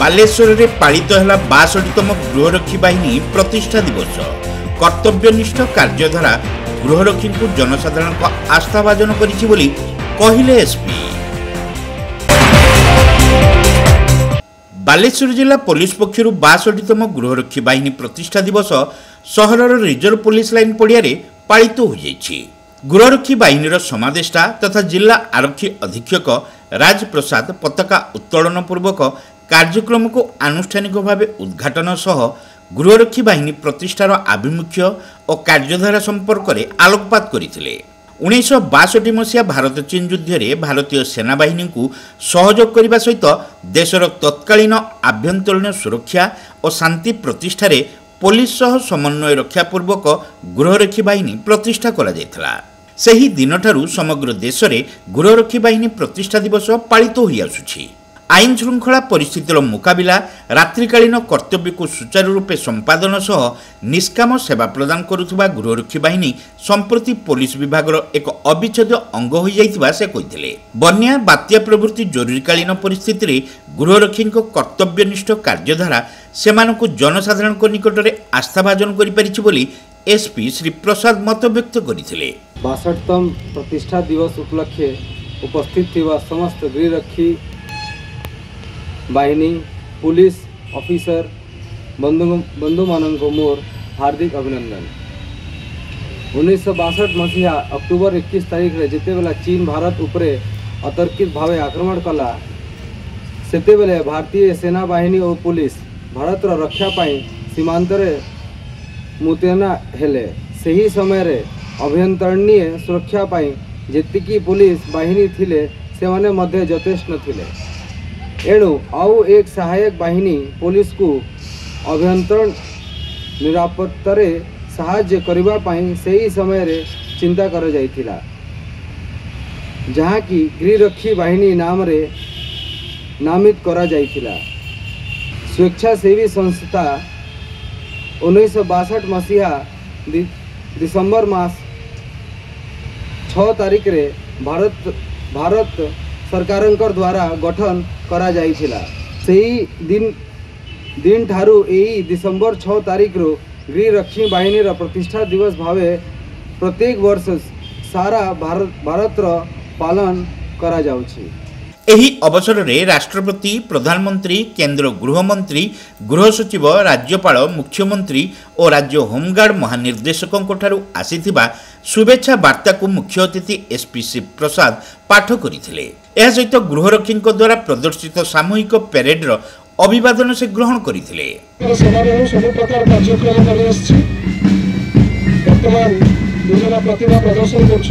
बालेश्वर में पालित है 62तम गृहरक्षी बाहिनी प्रतिष्ठा दिवस। कर्तव्यनिष्ठ कार्यधारा गृहरक्षी को जनसाधारण को आस्थाभाजन करिले एसपी। बालेश्वर जिला पुलिस पक्षर 62तम गृहरक्षी बाहिनी प्रतिष्ठा दिवस सहरर रिजर्व पुलिस लाइन पड़िया पालित हो जाइछि। गृहरक्षी बाहिनीर समादेष्टा तथा जिला आरक्षी अधीक्षक राजप्रसाद पताका उत्तोलन पूर्वक कार्यक्रम को आनुष्ठानिक भाव उद्घाटन सह गृहरक्षी बाहिनी प्रतिष्ठार आभिमुख्य और कार्यधारा संपर्क में आलोकपात करथिले। 1962 मसीहा भारत चीन युद्ध में भारतीय सेनाबाहिनी को सहयोग करने सहित देशर तत्कालीन आभ्यंतरीण सुरक्षा और शांति प्रतिष्ठा रे पुलिस सह समन्वय रक्षा पूर्वक गृहरक्षी बाहिनी प्रतिष्ठा करा जायथिला। सही दिन ठारू समग्र देश में गृहरक्षी बाहिनी प्रतिष्ठा दिवस पालित हो आसुछि। आईन श्रृंखला परिस्थितिर मुकाबिला रात्रिकालीन कर्तव्य को सुचारू रूपे संपादन सह निष्काम सेवा प्रदान करुवा गृहरक्षी बाहिनी संप्रति पुलिस विभाग एक अविच्छेद्य अंग हो जाइतिबा से कहिथिले। बन्या बात्या प्रभृति जरूरीकालीन परिस्थिति रे गृहरक्षी कर्तव्यनिष्ठ कार्यधारा सेमानकु जनसाधारण निकट में आस्थाभाजन करि एसपी श्री प्रसाद मत व्यक्त करथिले। 62तम प्रतिष्ठा दिवस उपलक्षे उपस्थित थिबा समस्त गृहरक्षी बाहिनी पुलिस ऑफिसर बंधु मानन को मोर हार्दिक अभिनंदन। 1962 मसीहा अक्टोबर 21 तारीख रे जिते बेला चीन भारत उपरे अतर्कित भावे आक्रमण कला सेते बेले भारतीय सेना बाहिनी और पुलिस भारत रक्षा पाई सीमांतरे मुतयन हेले। सही समय रे अभ्यंतरणीय सुरक्षा पाई जेतिकी पुलिस बाहिनी थिले से माने मध्य यथेष्ट थिले। एणु आउ एक सहायक बाहिनी पुलिस को अभ्यंतरण निरापत्तारे साहाय्य करिबा पाई सही समय रे चिंता कर जाइथिला, जहाँ की गृहरक्षी बाहिनी नाम रे नामित करा जाइथिला। स्वेच्छासेवी संस्था 1962 मसीहा दिसंबर मास 6 तारीख रे भारत सरकारंकर द्वारा गठन करा जाइथिला। सही दिन ठारू यही दिसंबर 6 तारीख रो गृहरक्षी बाहिनी प्रतिष्ठा दिवस भावे प्रत्येक वर्ष सारा भारत पालन करा जाउछि। एही अवसर में राष्ट्रपति प्रधानमंत्री केंद्र गृहमंत्री गृह सचिव राज्यपाल मुख्यमंत्री और राज्य होमगार्ड महानिर्देशकों ठारू आसीथिबा शुभेच्छा वार्ता को मुख्य अतिथि एसपी श्री प्रसाद पाठ करथिले। एहा सहित गृहरक्षी द्वारा प्रदर्शित सामूहिक परेड अभिवादन से ग्रहण करथिले। प्रतिभा प्रदर्शन कर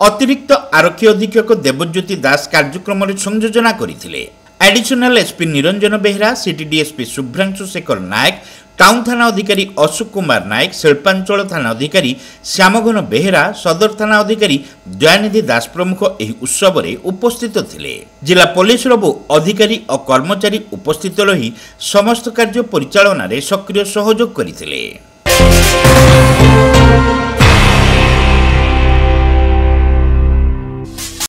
अतिरिक्त आरक्षी अधीक्षक देवज्योति दास कार्यक्रम में संयोजना करथिले। Additional SP Niranjan Behera, city DSP Shubhranshu Shekhar Nayak, town थाना अधिकारी अशोक कुमार नायक, शिल्पांचल थाना अधिकारी श्यामघन बेहरा, सदर थाना अधिकारी दयानिधि दास प्रमुख एही उत्सव में उपस्थित थिले। जिला पुलिस अधिकारी और कर्मचारी उपस्थित रही समस्त कार्य परिचालन में सक्रिय सहयोग करथिले।